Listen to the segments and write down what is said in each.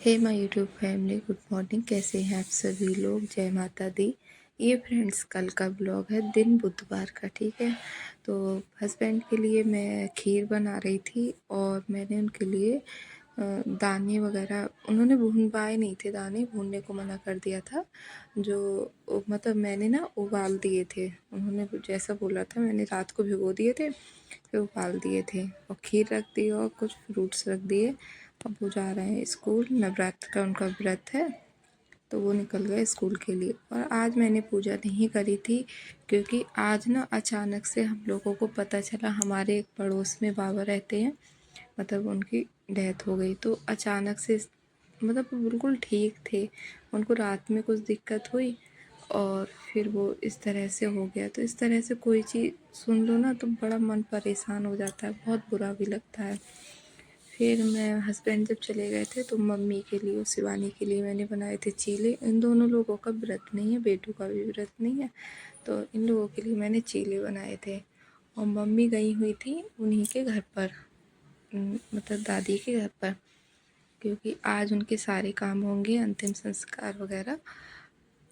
Hey my YouTube family, good morning. कैसे हैं आप सभी लोग? जय माता दी। ये फ्रेंड्स कल का ब्लॉग है, दिन बुधवार का। ठीक है, तो हस्बैंड के लिए मैं खीर बना रही थी और मैंने उनके लिए दाने वगैरह, उन्होंने भूनवाए नहीं थे, दाने भूनने को मना कर दिया था। जो मतलब मैंने ना उबाल दिए थे, उन्होंने जैसा बोला था मैंने रात को भिगो दिए थे, फिर उबाल दिए थे और खीर रख दी और कुछ फ्रूट्स रख दिए। अब वो जा रहे हैं स्कूल, नवरात्र का उनका व्रत है, तो वो निकल गए स्कूल के लिए। और आज मैंने पूजा नहीं करी थी क्योंकि आज ना अचानक से हम लोगों को पता चला, हमारे एक पड़ोस में बाबा रहते हैं, मतलब उनकी डेथ हो गई। तो अचानक से, मतलब वो बिल्कुल ठीक थे, उनको रात में कुछ दिक्कत हुई और फिर वो इस तरह से हो गया। तो इस तरह से कोई चीज़ सुन लो ना तो बड़ा मन परेशान हो जाता है, बहुत बुरा भी लगता है। फिर मैं हस्बैंड जब चले गए थे तो मम्मी के लिए और शिवानी के लिए मैंने बनाए थे चीले। इन दोनों लोगों का व्रत नहीं है, बेटू का भी व्रत नहीं है, तो इन लोगों के लिए मैंने चीले बनाए थे। और मम्मी गई हुई थी उन्हीं के घर पर, मतलब दादी के घर पर, क्योंकि आज उनके सारे काम होंगे, अंतिम संस्कार वगैरह।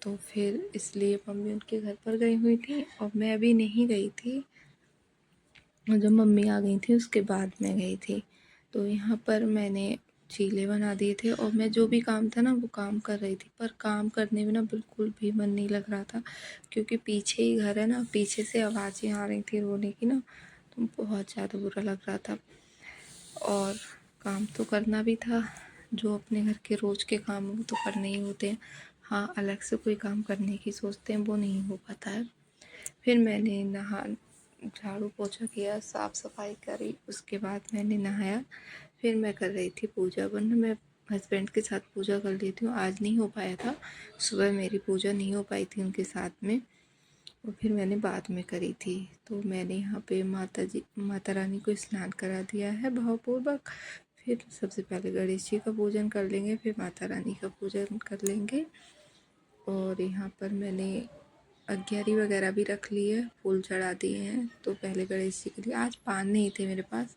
तो फिर इसलिए मम्मी उनके घर पर गई हुई थी और मैं अभी नहीं गई थी। और जब मम्मी आ गई थी उसके बाद मैं गई थी। तो यहाँ पर मैंने चीले बना दिए थे और मैं जो भी काम था ना वो काम कर रही थी, पर काम करने में ना बिल्कुल भी मन नहीं लग रहा था, क्योंकि पीछे ही घर है ना, पीछे से आवाज़ें आ रही थी रोने की ना, तो बहुत ज़्यादा बुरा लग रहा था। और काम तो करना भी था, जो अपने घर के रोज़ के काम वो तो करने ही होते हैं। हाँ, अलग से कोई काम करने की सोचते हैं वो नहीं हो पाता है। फिर मैंने झाड़ू पोछा किया, साफ़ सफाई करी, उसके बाद मैंने नहाया। फिर मैं कर रही थी पूजा, वरना मैं हस्बैंड के साथ पूजा कर लेती हूँ। आज नहीं हो पाया था, सुबह मेरी पूजा नहीं हो पाई थी उनके साथ में, और फिर मैंने बाद में करी थी। तो मैंने यहाँ पे माता रानी को स्नान करा दिया है भावपूर्वक। फिर सबसे पहले गणेश जी का पूजन कर लेंगे, फिर माता रानी का पूजन कर लेंगे। और यहाँ पर मैंने अग्यारी वगैरह भी रख ली है, फूल चढ़ा दिए हैं। तो पहले गणेश जी के लिए, आज पान नहीं थे मेरे पास,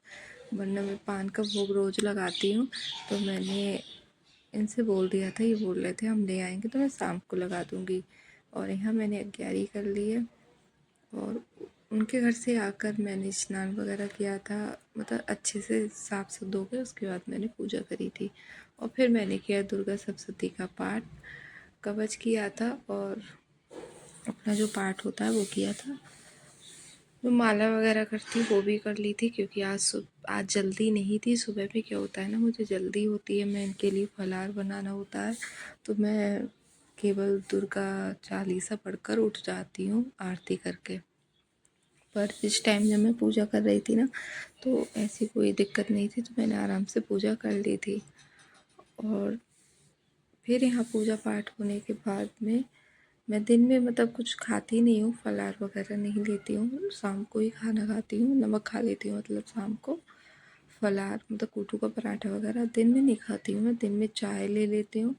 वरना मैं पान का भोग रोज़ लगाती हूँ। तो मैंने इनसे बोल दिया था, ये बोल रहे थे हम ले आएंगे, तो मैं शाम को लगा दूँगी। और यहाँ मैंने अग्यारी कर ली है और उनके घर से आकर मैंने स्नान वगैरह किया था, मतलब अच्छे से साफ सुथ धो के उसके बाद मैंने पूजा करी थी। और फिर मैंने किया दुर्गा सप्तशती का पाठ, कवच किया था और अपना जो पाठ होता है वो किया था। जो माला वगैरह करती वो भी कर ली थी, क्योंकि आज जल्दी नहीं थी। सुबह में क्या होता है ना, मुझे जल्दी होती है, मैं इनके लिए फलार बनाना होता है, तो मैं केवल दुर्गा चालीसा पढ़कर उठ जाती हूँ आरती करके। पर इस टाइम जब मैं पूजा कर रही थी ना, तो ऐसी कोई दिक्कत नहीं थी, तो मैंने आराम से पूजा कर ली थी। और फिर यहाँ पूजा पाठ होने के बाद में मैं दिन में मतलब कुछ खाती नहीं हूँ, फलार वगैरह नहीं लेती हूँ, शाम को ही खाना खाती हूँ, नमक खा लेती हूँ, मतलब शाम को। फलार मतलब कूटू का पराठा वगैरह दिन में नहीं खाती हूँ मैं, दिन में चाय ले लेती हूँ।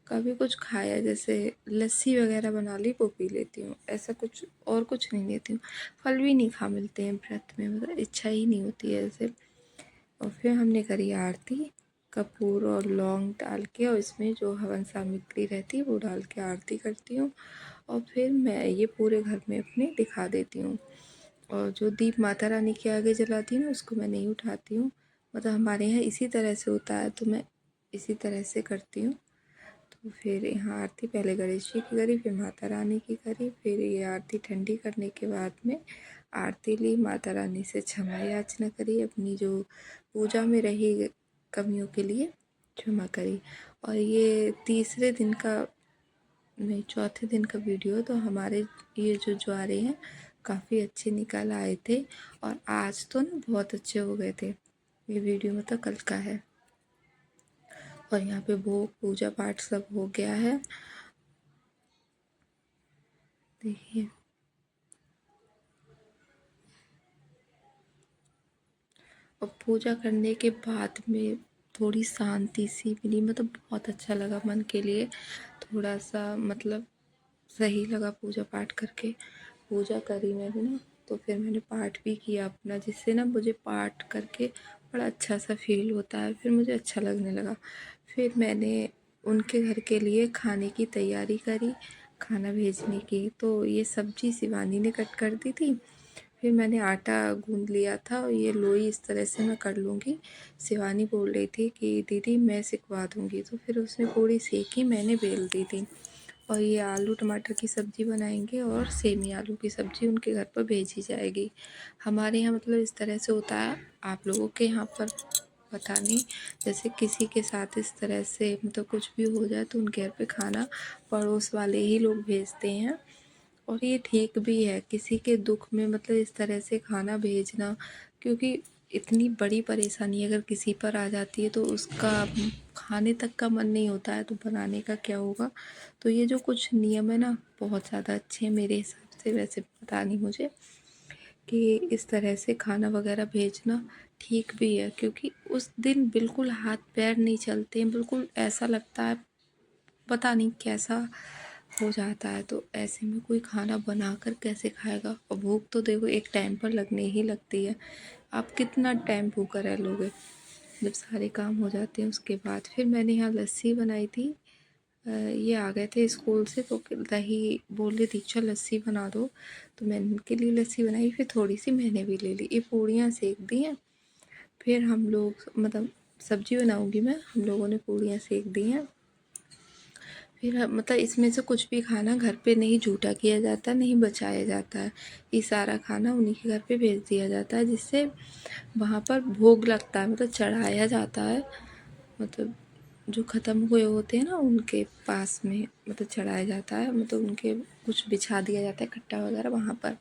कभी कुछ खाया, जैसे लस्सी वगैरह बना ली वो पी लेती हूँ, ऐसा कुछ और कुछ नहीं लेती हूँ। फल भी नहीं खा मिलते हैं व्रत में, मतलब इच्छा ही नहीं होती है ऐसे। और फिर हमने करी आरती, कपूर और लौंग डाल के, और इसमें जो हवन सामग्री रहती है वो डाल के आरती करती हूँ। और फिर मैं ये पूरे घर में अपने दिखा देती हूँ। और जो दीप माता रानी के आगे जलाती हूँ ना, उसको मैं नहीं उठाती हूँ, मतलब हमारे यहाँ इसी तरह से होता है, तो मैं इसी तरह से करती हूँ। तो फिर यहाँ आरती पहले गणेश जी की करी, फिर माता रानी की करी। फिर ये आरती ठंडी करने के बाद में आरती ली, माता रानी से क्षमा याचना करी, अपनी जो पूजा में रही कमियों के लिए क्षमा करी। और ये तीसरे दिन का, नहीं चौथे दिन का वीडियो, तो हमारे ये जो ज्वारे हैं काफ़ी अच्छे निकल आए थे, और आज तो ना बहुत अच्छे हो गए थे। ये वीडियो मतलब कल का है। और यहाँ पे भोग पूजा पाठ सब हो गया है, देखिए। और पूजा करने के बाद में थोड़ी शांति सी मिली, मतलब बहुत अच्छा लगा मन के लिए, थोड़ा सा मतलब सही लगा पूजा पाठ करके। पूजा करी मैंने ना, तो फिर मैंने पाठ भी किया अपना, जिससे ना मुझे पाठ करके बड़ा अच्छा सा फील होता है, फिर मुझे अच्छा लगने लगा। फिर मैंने उनके घर के लिए खाने की तैयारी करी, खाना भेजने की। तो ये सब्ज़ी शिवानी ने कट कर दी थी। फिर मैंने आटा गूँध लिया था और ये लोई इस तरह से मैं कर लूँगी। शिवानी बोल रही थी कि दीदी मैं सिखवा दूँगी, तो फिर उसने पूड़ी सेकी, मैंने बेल दी थी। और ये आलू टमाटर की सब्ज़ी बनाएंगे और सेमी आलू की सब्ज़ी उनके घर पर भेजी जाएगी। हमारे यहाँ मतलब इस तरह से होता है, आप लोगों के यहाँ पर पता नहीं। जैसे किसी के साथ इस तरह से मतलब कुछ भी हो जाए तो उनके घर पे खाना पड़ोस वाले ही लोग भेजते हैं। और ये ठीक भी है किसी के दुख में मतलब इस तरह से खाना भेजना, क्योंकि इतनी बड़ी परेशानी अगर किसी पर आ जाती है तो उसका खाने तक का मन नहीं होता है तो बनाने का क्या होगा। तो ये जो कुछ नियम है ना बहुत ज़्यादा अच्छे हैं मेरे हिसाब से, वैसे पता नहीं मुझे, कि इस तरह से खाना वगैरह भेजना ठीक भी है, क्योंकि उस दिन बिल्कुल हाथ पैर नहीं चलते हैं, बिल्कुल ऐसा लगता है पता नहीं कैसा हो जाता है। तो ऐसे में कोई खाना बनाकर कैसे खाएगा, और भूख तो देखो एक टाइम पर लगने ही लगती है। आप कितना टाइम भूखा रह लोगे जब सारे काम हो जाते हैं उसके बाद। फिर मैंने यहाँ लस्सी बनाई थी। ये आ गए थे स्कूल से तो दही बोल रही दीक्षा लस्सी बना दो, तो मैंने उनके लिए लस्सी बनाई, फिर थोड़ी सी मैंने भी ले ली। ये पूड़ियाँ सेक दी हैं। फिर हम लोग मतलब सब्जी बनाऊंगी मैं, हम लोगों ने पूड़ियाँ सेक दी हैं। फिर मतलब इसमें से कुछ भी खाना घर पे नहीं जूठा किया जाता, नहीं बचाया जाता है। ये सारा खाना उन्हीं के घर पे भेज दिया जाता है, जिससे वहाँ पर भोग लगता है, मतलब चढ़ाया जाता है। मतलब जो ख़त्म हुए होते हैं ना उनके पास में मतलब चढ़ाया जाता है, मतलब उनके कुछ बिछा दिया जाता है कट्टा वगैरह वहाँ पर।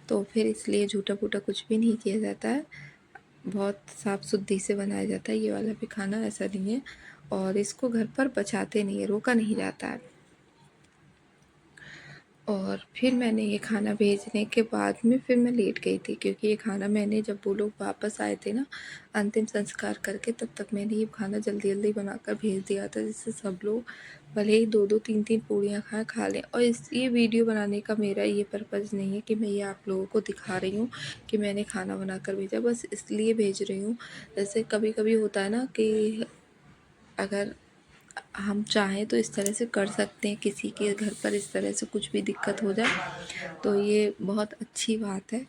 तो फिर इसलिए झूठा फूटा कुछ भी नहीं किया जाता है, बहुत साफ़ सुथरी से बनाया जाता है। ये वाला भी खाना ऐसा नहीं है, और इसको घर पर बचाते नहीं है, रोका नहीं जाता है। और फिर मैंने ये खाना भेजने के बाद में फिर मैं लेट गई थी, क्योंकि ये खाना मैंने जब वो लोग वापस आए थे ना अंतिम संस्कार करके, तब तक मैंने ये खाना जल्दी जल्दी बनाकर भेज दिया था, जिससे सब लोग भले ही दो दो तीन तीन पूड़ियाँ खा लें। और ये वीडियो बनाने का मेरा ये पर्पज़ नहीं है कि मैं ये आप लोगों को दिखा रही हूँ कि मैंने खाना बनाकर भेजा, बस इसलिए भेज रही हूँ। जैसे कभी कभी होता है ना कि अगर हम चाहें तो इस तरह से कर सकते हैं, किसी के घर पर इस तरह से कुछ भी दिक्कत हो जाए तो ये बहुत अच्छी बात है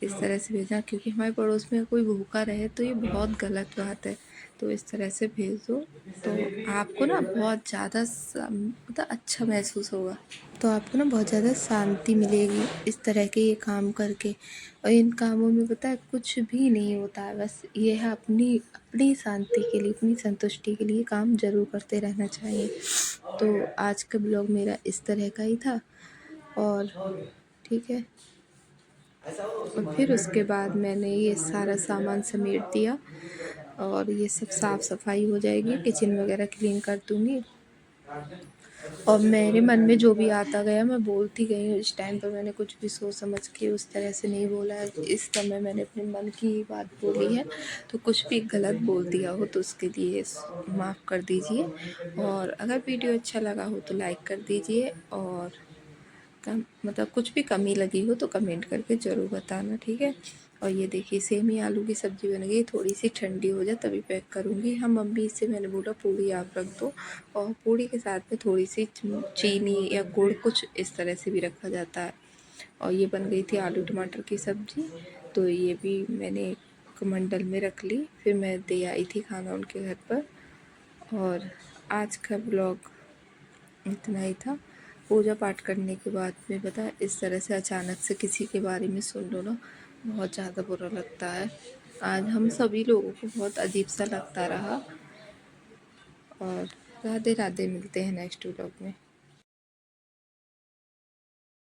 इस तरह से भेजना, क्योंकि हमारे पड़ोस में कोई भूखा रहे तो ये बहुत गलत बात है। तो इस तरह से भेज दो तो आपको ना बहुत ज़्यादा मतलब अच्छा महसूस होगा। तो आपको ना बहुत ज़्यादा शांति मिलेगी इस तरह के ये काम करके। और इन कामों में पता है कुछ भी नहीं होता है, बस ये है अपनी अपनी शांति के लिए, अपनी संतुष्टि के लिए काम ज़रूर करते रहना चाहिए। तो आज का ब्लॉग मेरा इस तरह का ही था, और ठीक है। और फिर उसके बाद मैंने ये सारा सामान समेट दिया, और ये सब साफ़ सफाई हो जाएगी, किचन वगैरह क्लीन कर दूँगी। और मेरे मन में जो भी आता गया मैं बोलती गई हूँ। इस टाइम पर मैंने कुछ भी सोच समझ के उस तरह से नहीं बोला है, इस समय मैंने अपने मन की ही बात बोली है। तो कुछ भी गलत बोल दिया हो तो उसके लिए माफ़ कर दीजिए, और अगर वीडियो अच्छा लगा हो तो लाइक कर दीजिए, और कम मतलब कुछ भी कमी लगी हो तो कमेंट करके ज़रूर बताना, ठीक है। और ये देखिए सेमी आलू की सब्ज़ी बन गई, थोड़ी सी ठंडी हो जाए तभी पैक करूँगी। हम मम्मी से मैंने बोला पूड़ी आप रख दो, और पूड़ी के साथ में थोड़ी सी चीनी या गुड़ कुछ इस तरह से भी रखा जाता है। और ये बन गई थी आलू टमाटर की सब्ज़ी, तो ये भी मैंने एक मंडल में रख ली। फिर मैं दे आई थी खाना उनके घर पर। और आज का ब्लॉग इतना ही था। पूजा पाठ करने के बाद में पता है इस तरह से अचानक से किसी के बारे में सुन लो ना बहुत ज़्यादा बुरा लगता है। आज हम सभी लोगों को बहुत अजीब सा लगता रहा। और राधे राधे, मिलते हैं नेक्स्ट व्लॉग में।